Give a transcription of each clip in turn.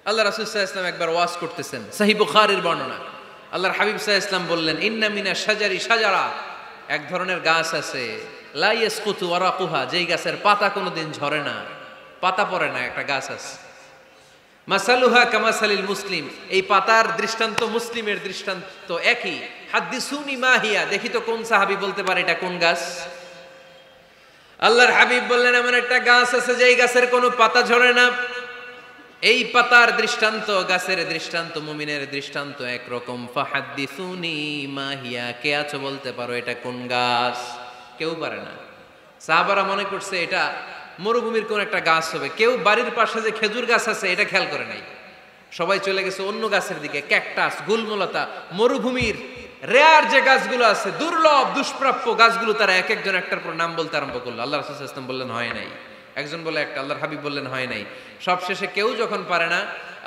আল্লাহ রাসূল সাল্লাল্লাহু আলাইহি ওয়াসাল্লাম একবার ওয়াজ করতেছেন, সহিহ বুখারীর বর্ণনা। আল্লাহর হাবিব সাল্লাল্লাহু আলাইহি ওয়াসাল্লাম বললেন, ইন্না মিনা শাজারি শাজারা, এক ধরনের গাছ আছে, লা ইয়াসকুতু ওয়ারাকুহা, যেই গাছের পাতা কোনোদিন ঝরে না, পাতা পড়ে না, একটা গাছ আছে। মাসালুহা কামাসালিল মুসলিম, এই পাতার দৃষ্টান্ত মুসলিমের দৃষ্টান্ত একই। হাদ্দিসুনি মা হিয়া, দেখি তো কোন সাহাবী বলতে পারে এটা কোন গাছ। আল্লাহর হাবিব বললেন, এমন একটা গাছ আছে যেই গাছের কোনো পাতা ঝরে না। এই পাতার দৃষ্টান্ত, গাছের দৃষ্টান্ত, মুমিনের দৃষ্টান্ত একরকম। ফাহাদ্দিসুনি মা হিয়া, কে আছো বলতে পারো এটা কোন গাছ? কেউ পারে না। সাহাবারা মনে করছে এটা মরুভূমির কোন একটা গাছ হবে। কেউ বাড়ির পাশে যে খেজুর গাছ আছে এটা খেয়াল করে নাই, সবাই চলে গেছে অন্য গাছের দিকে। ক্যাকটাস, গুলমলতা, মরুভূমির রেয়ার যে গাছগুলো আছে, দুর্লভ দুষ্প্রাপ্য গাছগুলো, তারা এক একজন একটার পর নাম বলতে আরম্ভ করলো। আল্লাহ রাসূল সাল্লাল্লাহু আলাইহি ওয়াসাল্লাম বললেন হয় নাই, একজন বলে একটা, আল্লাহর হাবিব বললেন হয় নাই। সবশেষে কেউ যখন পারে না,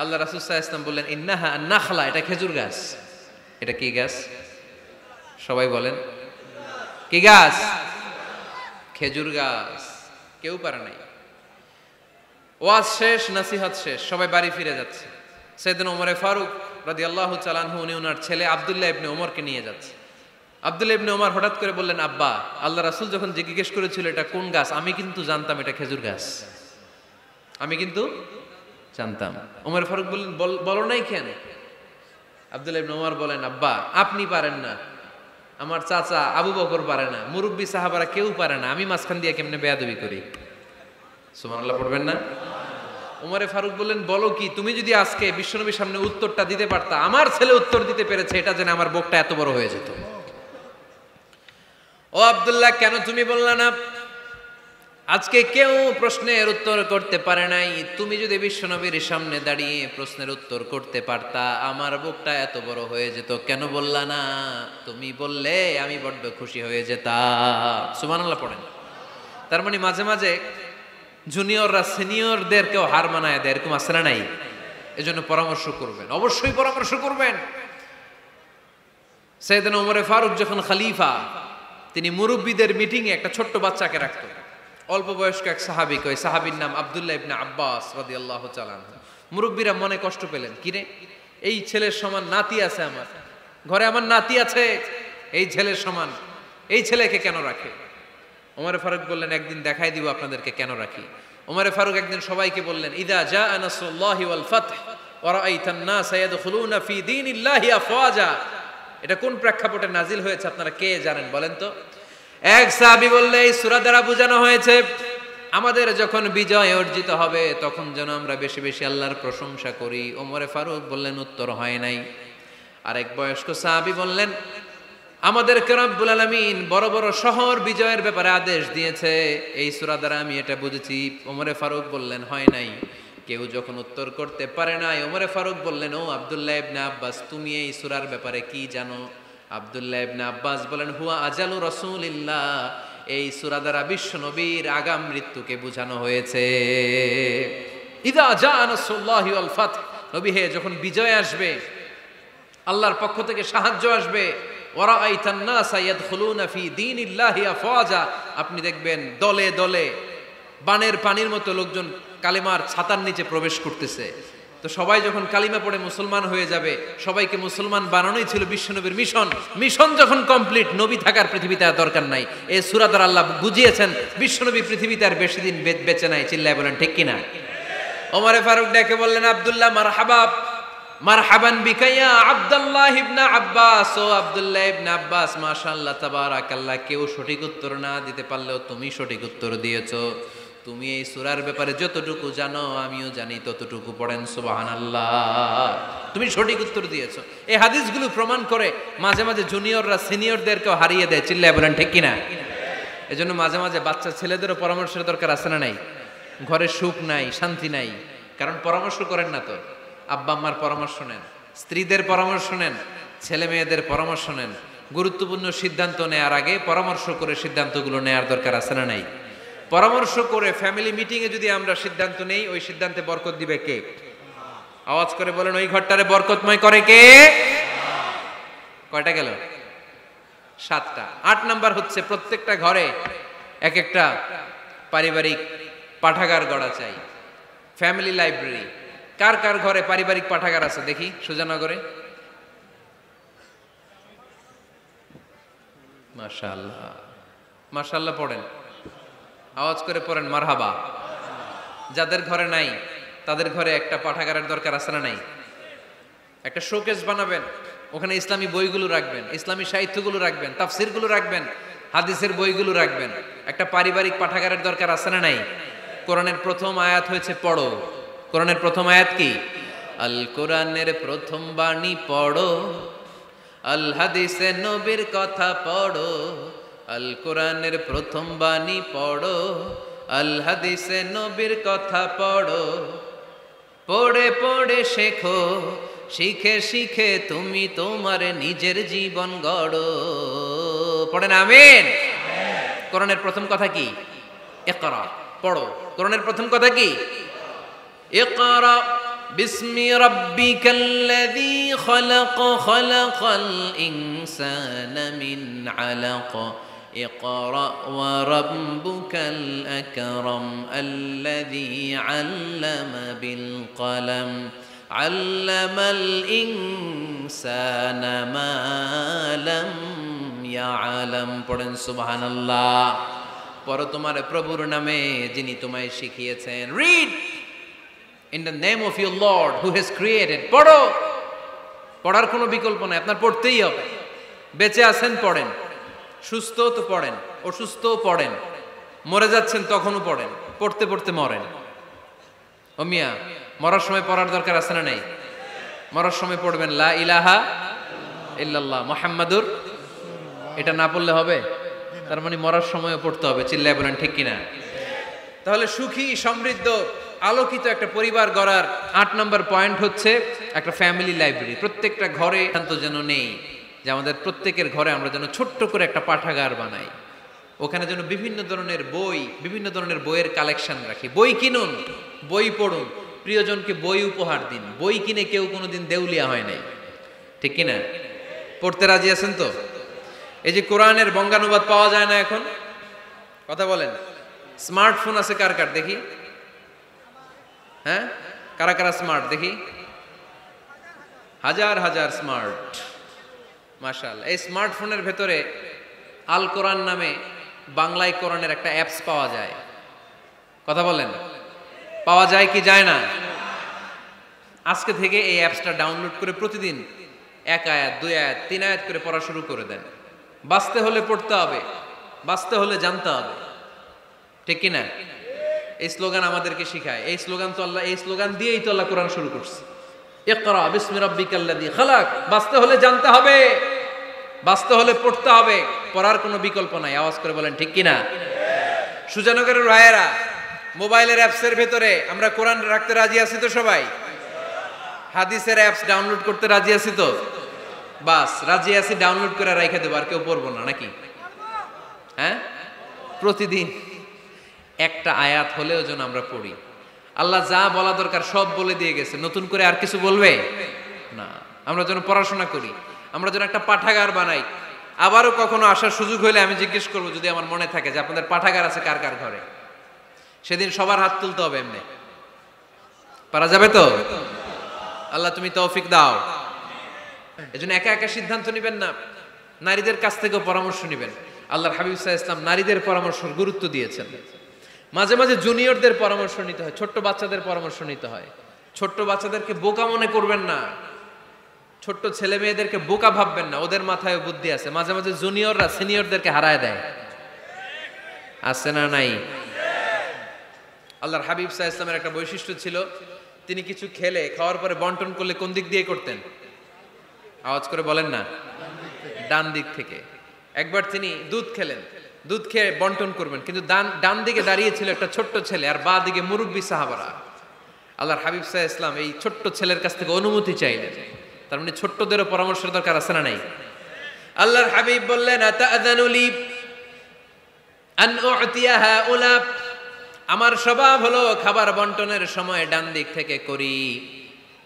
আল্লাহ রাসূল সাল্লাল্লাহু আলাইহি ওয়াসাল্লাম বললেন, ইন্নাহা আন-নাখলা, এটা খেজুর গাছ। এটা কি গাছ? সবাই বলেন, কি গাছ? খেজুর গাছ। কেউ পারে নাই। ওয়াজ শেষ, নসিহত শেষ, সবাই বাড়ি ফিরে যাচ্ছে। সাইয়েদনা ওমর ফারুক রাদিয়াল্লাহু তাআলা আনহু, উনি ওনার ছেলে আব্দুল্লাহ ইবনে ওমরকে নিয়ে যাচ্ছে। আব্দুল্লাহ ইবনে ওমর হঠাৎ করে বললেন, আব্বা, আল্লাহ রাসূল যখন জিজ্ঞেস করেছিল এটা কোন গাছ, আমি কিন্তু জানতাম এটা খেজুর গাছ, আমি কিন্তু জানতাম। ওমর ফারুক বললেন, বলো নাই কেন? আব্দুল্লাহ ইবনে ওমর বলেন, আব্বা, আপনি পারেন না, আমার চাচা আবু বকর পারে না, মুরব্বী সাহাবারা কেউ পারে না, আমি মাঝখান দিয়ে কেমনে বেয়াদবি করি? সুবহানাল্লাহ পড়বেন না? ওমরে ফারুক বললেন, বলো কি, তুমি যদি আজকে বিশ্বনবীর সামনে উত্তরটা দিতে পারতা, আমার ছেলে উত্তর দিতে পেরেছে, এটা জেনে আমার বুকটা এত বড় হয়ে যেত। ও আব্দুল্লাহ, কেন তুমি বললা না? আজকে কেউ প্রশ্নের উত্তর করতে পারে নাই, তুমি যদি বিশ্বনবীর সামনে দাঁড়িয়ে প্রশ্নের উত্তর করতে পারতা, আমার বুকটা এত বড় হয়ে যেত। কেন বললা না? তুমি বললে আমি বড্ড খুশি হয়ে যেতাম। সুবহানাল্লাহ পড়েন। তার মানে মাঝে মাঝে জুনিয়ররা সিনিয়রদেরকেও হার মানায় দেয়, এরকম আছে না নাই? এজন্য পরামর্শ করবেন, অবশ্যই পরামর্শ করবেন। সাইয়েদনা ওমর ফারুক যখন খলিফা, তিনি মুরব্বীদের মিটিংয়ে একটা ছোট্ট বাচ্চাকে রাখতেন, অল্প বয়স্ক এক সাহাবী, ওই সাহাবীর নাম আব্দুল্লাহ ইবনে আব্বাস রাদিয়াল্লাহু তাআলা আনহু। মুরব্বীরা মনে কষ্ট পেলেন, কিরে, এই ছেলের সমান নাতি আছে আমার ঘরে, আমার নাতি আছে এই ছেলের সমান, এই ছেলেকে কেন রাখে? ওমর ফারুক বললেন, একদিন দেখাই দিব আপনাদেরকে কেন রাখি। ওমর ফারুক একদিন সবাইকে বললেন, ইদা জাআ নাসরুল্লাহি ওয়াল ফাতহ ওয়া রাআইতান নাসা ইয়াদখুলুনা ফি দীনিল্লাহি আফওয়াজা। এটা কোন প্রেক্ষাপটে নাজিল হয়েছে আপনারা কে জানেন বলেন তো? এক সাহাবী বললে, এই সূরা দ্বারা বোঝানো হয়েছে আমাদের যখন বিজয় অর্জিত হবে তখন যেন আমরা বেশি বেশি আল্লাহর প্রশংসা করি। ওমর ফারুক বললেন, উত্তর হয় নাই। আরেক বয়স্ক সাহাবী বললেন, আমাদেরকে রব্বুল আলামিন বড় বড় শহর বিজয়ের ব্যাপারে আদেশ দিয়েছে, এই সূরা দ্বারা আমি এটা বুঝেছি। ওমর ফারুক বললেন, হয় নাই। কেউ যখন উত্তর করতে পারে নাই, ওমর ফারুক বললেন, ও আব্দুল্লাহ ইবনে আব্বাস, তুমি এই সূরার ব্যাপারে কি জানো? আব্দুল্লাহ ইবনে আব্বাস বলেন, হুয়া আজালু রাসূলিল্লাহ, এই সূরা দ্বারা বিশ্ব নবীর আগাম মৃত্যুকে বোঝানো হয়েছে। ইদা জাআ নাসরুল্লাহি ওয়াল ফাতহ, নবী হে, যখন বিজয় আসবে, আল্লাহর পক্ষ থেকে সাহায্য আসবে, ওয়া রাআইতান নাসা ইয়াদখুলুনা ফি দীনিল্লাহি আফওয়াজা, আপনি দেখবেন দলে দলে বানের পানির মতো লোকজন কালেমার ছাতার নিচে প্রবেশ করতেছে। তো সবাই যখন কালিমা পড়ে মুসলমান হয়ে যাবে, সবাইকে মুসলমান বানানোই ছিল বিশ্বনবীর মিশন। মিশন যখন কমপ্লিট, নবী থাকার পৃথিবীতে আর দরকার নাই। এই সূরা দ্বারা আল্লাহ বুঝিয়েছেন বিশ্বনবী পৃথিবীতে আর বেশি দিন বেঁচে নাই। চিল্লায় বলেন ঠিক কিনা? ওমর ফারুক ডেকে বললেন, আব্দুল্লাহ, মারহাবা, মারহাবান বিকা ইয়া আব্দুল্লাহ ইবনে আব্বাস। ও আব্দুল্লাহ ইবনে আব্বাস, মাশাআল্লাহ তাবারাকাল্লাহ, কেউ সঠিক উত্তর না দিতে পারলেও তুমি সঠিক উত্তর দিয়েছো। তুমি এই সূরার ব্যাপারে যতটুকু জানো আমিও জানি ততটুকু পড়েন, সুবহানাল্লাহ। তুমি সঠিক উত্তর দিয়েছো। এই হাদিসগুলো প্রমাণ করে মাঝে মাঝে জুনিয়ররা সিনিয়রদেরকেও হারিয়ে দেয়। চিল্লায় বলেন ঠিক কিনা? এজন্য মাঝে মাঝে বাচ্চা ছেলেদেরও পরামর্শের দরকার আছে না নাই? ঘরে সুখ নাই, শান্তি নাই, কারণ পরামর্শ করেন না তো। আব্বা আম্মার পরামর্শ নেন, স্ত্রীদের পরামর্শ নেন, ছেলে মেয়েদের পরামর্শ নেন। গুরুত্বপূর্ণ সিদ্ধান্ত নেওয়ার আগে পরামর্শ করে সিদ্ধান্তগুলো নেওয়ার দরকার আছে না নাই? পরামর্শ করে ফ্যামিলি মিটিংয়ে যদি আমরা সিদ্ধান্ত নেই, ওই সিদ্ধান্তে বরকত দিবে কে? আওয়াজ করে বলেন, ওই ঘরটারে বরকতময় করে কে? কয়টা গেল? 7টা। 8 নাম্বার হচ্ছে, প্রত্যেকটা ঘরে এক একটা পারিবারিক পাঠাগার গড়া চাই, ফ্যামিলি লাইব্রেরি। কার কার ঘরে পারিবারিক পাঠাগার আছে দেখি সুজানগরে? মাশাআল্লাহ, মাশাআল্লাহ পড়েন, আওয়াজ করে পড়েন মারহাবা। যাদের ঘরে নাই তাদের ঘরে একটা পাঠাগারের দরকার আছে না নাই? একটা শোকেস বানাবেন, ওখানে ইসলামী বইগুলো রাখবেন, ইসলামী সাহিত্যগুলো রাখবেন, তাফসিরগুলো রাখবেন, হাদিসের বইগুলো রাখবেন। একটা পারিবারিক পাঠাগারের দরকার আছে না নাই? কোরআনের প্রথম আয়াত হয়েছে পড়ো। কোরআনের প্রথম আয়াত কি? আল কোরআনের প্রথম বাণী পড়ো, আল হাদিসে নবীর কথা পড়ো। আল কোরআনের প্রথম বাণী পড়ো, আল হাদিসে নবীর কথা পড়ো। পড়ে পড়ে শেখো, শিখে শিখে তুমি তোমার নিজের জীবন গড়ো। পড়েন আমিন। কোরআনের প্রথম কথা কি? ইকরা, পড়ো। কোরআনের প্রথম কথা কি? ইকরা বিসমি রাব্বিকাল্লাযী খালাক, খালাকাল ইনসানা মিন আলাক। ইকরা ওয়া রাব্বুকাল আকরাম আল্লাযী আল্লামা বিল কলম আল্লামাল ইনসানা মা লাম ইয়ালাম। পড়েন সুবহানাল্লাহ। পড়ো তোমার প্রভুর নামে যিনি তোমায় শিখিয়েছেন। Read in the name of your Lord who has created. পড়ো, পড়ার কোনো বিকল্প নাই, আপনার পড়তেই হবে। বেঁচে আছেন পড়েন, সুস্থ তো পড়েন, অসুস্থ পড়েন, মরে যাচ্ছেন তখনও পড়েন, পড়তে পড়তে মরেন। ও মিয়া, মরার সময় পড়ার দরকার আছে না নাই? মরার সময় পড়বেন লা ইলাহা ইল্লাল্লাহ মুহাম্মাদুর। এটা না পড়লে হবে? তার মানে মরার সময়ও পড়তে হবে। চিল্লায় বলেন ঠিক কিনা? তাহলে সুখী, সমৃদ্ধ, আলোকিত একটা পরিবার গড়ার 8 নম্বর পয়েন্ট হচ্ছে একটা ফ্যামিলি লাইব্রেরি। প্রত্যেকটা ঘরে শান্ত যেন নেই, যে আমাদের প্রত্যেকের ঘরে আমরা যেন ছোট্ট করে একটা পাঠাগার বানাই। ওখানে যেন বিভিন্ন ধরনের বই, বিভিন্ন ধরনের বইয়ের কালেকশন রাখি। বই কিনুন, বই পড়ুন, প্রিয়জনকে বই উপহার দিন। বই কিনে কেউ কোনোদিন দেউলিয়া হয় নাই, ঠিক কিনা? পড়তে রাজি আছেন তো? এই যে কোরআনের বঙ্গানুবাদ পাওয়া যায় না এখন, কথা বলেন। স্মার্টফোন আছে কার কার দেখি? হ্যাঁ, কারা কারা স্মার্ট দেখি? হাজার হাজার স্মার্ট, মাশাআল্লাহ। এই স্মার্টফোনের ভেতরে আল কোরআন নামে বাংলায় কোরআনের একটা অ্যাপস পাওয়া যায়। কথা বলেন, পাওয়া যায় কি যায় না? আজকে থেকে এই অ্যাপসটা ডাউনলোড করে প্রতিদিন 1 আয়াত, 2 আয়াত, 3 আয়াত করে পড়া শুরু করে দেন। বাঁচতে হলে পড়তে হবে, বাঁচতে হলে জানতে হবে, ঠিক কিনা? এই স্লোগান আমাদেরকে শিখায়। এই স্লোগান তো আল্লাহ, এই স্লোগান দিয়েই তো আল্লাহ কোরআন শুরু করছে। ইকরা বিসমি রাব্বিকাল্লাযী খালাক। বাঁচতে হলে জানতে হবে, বাঁচতে হলে পড়তে হবে, পড়ার কোনো বিকল্প নাই। আওয়াজ করে বলেন ঠিক কিনা? সুজানগরের ভাইয়েরা, মোবাইলের অ্যাপসের ভেতরে আমরা কোরআন রাখতে রাজি আছি তো সবাই? হাদিসের অ্যাপস ডাউনলোড করতে রাজি আছি তো? বাস রাজি আছি, ডাউনলোড করে রাইখা দেবো, আর কেউ পড়বো না নাকি? হ্যাঁ, প্রতিদিন একটা আয়াত হলেও যেন আমরা পড়ি। আল্লাহ যা বলা দরকার সব বলে দিয়ে গেছে, নতুন করে আর কিছু বলবে না। আমরা যেন পড়াশোনা করি, আমরা যেন একটা পাঠাগার বানাই। আবারও কখনো আসার সুযোগ হলে আমি জিজ্ঞেস করবো, যদি আমার মনে থাকে, যে আপনাদের পাঠাগার আছে কার কার ঘরে। সেদিন সবার হাত তুলতে হবে। এমনি পারা যাবে তো? আল্লাহ তুমি তৌফিক দাও। এজন্য একা একা সিদ্ধান্ত নেবেন না, নারীদের কাছ থেকেও পরামর্শ নেবেন। আল্লাহর হাবিব সাল্লাল্লাহু আলাইহি ওয়াসাল্লাম নারীদের পরামর্শের গুরুত্ব দিয়েছেন। মাঝে মাঝে জুনিয়রদের পরামর্শ নিতে হয়, ছোট্ট বাচ্চাদের পরামর্শ নিতে হয়। ছোট্ট বাচ্চাদেরকে বোকা মনে করবেন না, ছোট্ট ছেলে মেয়েদেরকে বোকা ভাববেন না, ওদের মাথায় বুদ্ধি আছে। মাঝে মাঝে জুনিয়ররা সিনিয়রদেরকে হারায় দেয়, আছে না নাই? আল্লাহর হাবিব সাল্লাল্লাহু আলাইহি ওয়াসাল্লামের একটা বৈশিষ্ট্য ছিল, তিনি কিছু খেলে খাওয়ার পরে বন্টন করলে কোন দিক দিয়ে করতেন? আওয়াজ করে বলেন না। ডান দিক থেকে। একবার তিনি দুধ খেলেন, দুধ খেয়ে বন্টন করবেন, কিন্তু ডান দিকে দাঁড়িয়ে ছিল একটা ছোট্ট ছেলে, আর বাঁ দিকে মুরব্বী সাহাবারা। আল্লাহর হাবিব সাল্লাল্লাহু আলাইহি ওয়াসাল্লাম এই ছোট্ট ছেলের কাছ থেকে অনুমতি চাইলেন। তার মানে ছোট্টদেরও পরামর্শের দরকার আছে না নাই? আল্লাহর হাবিব বললেন, আতাযানু লি আন উ'তিয়া হাউলা। আমার স্বভাব হলো খাবার বন্টনের সময় ডান দিক থেকে করি,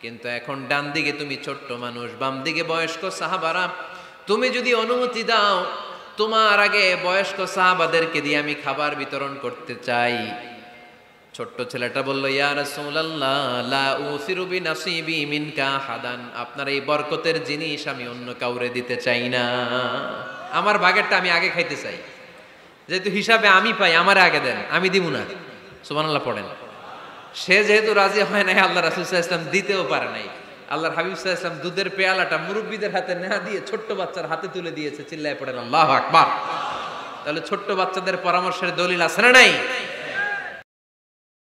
কিন্তু এখন ডান দিকে তুমি ছোট্ট মানুষ, বাম দিকে বয়স্ক সাহাবারা। তুমি যদি অনুমতি দাও, তোমার আগে বয়স্ক সাহাবাদেরকে দিয়ে আমি খাবার বিতরণ করতে চাই। ছোট্ট ছেলেটা বলল, ইয়া রাসূলুল্লাহ লা উসিরু বিনাসিবি মিনকা হাদান, আপনার এই বরকতের জিনিস আমি অন্য কাউরে দিতে চাই না, আমার ভাগেরটা আমি আগে খাইতে চাই, যেহেতু হিসাবে আমি পাই আমারে আগে দেন, আমি দিব না। সুবহানাল্লাহ পড়েন। সে যেহেতু রাজি হয় নাই, আল্লাহ রাসূল সাল্লাল্লাহু আলাইহি ওয়াসাল্লাম দিতেও পারে নাই। আল্লাহর হাবিব সাল্লাল্লাহু আলাইহি ওয়াসাল্লাম দুধের পেয়ালাটা মুরব্বিদের হাতে না দিয়ে ছোট্ট বাচ্চার হাতে তুলে দিয়েছে। চিল্লায় পড়েন আল্লাহু আকবার। তাহলে ছোট্ট বাচ্চাদের পরামর্শের দলিল আছে না নাই?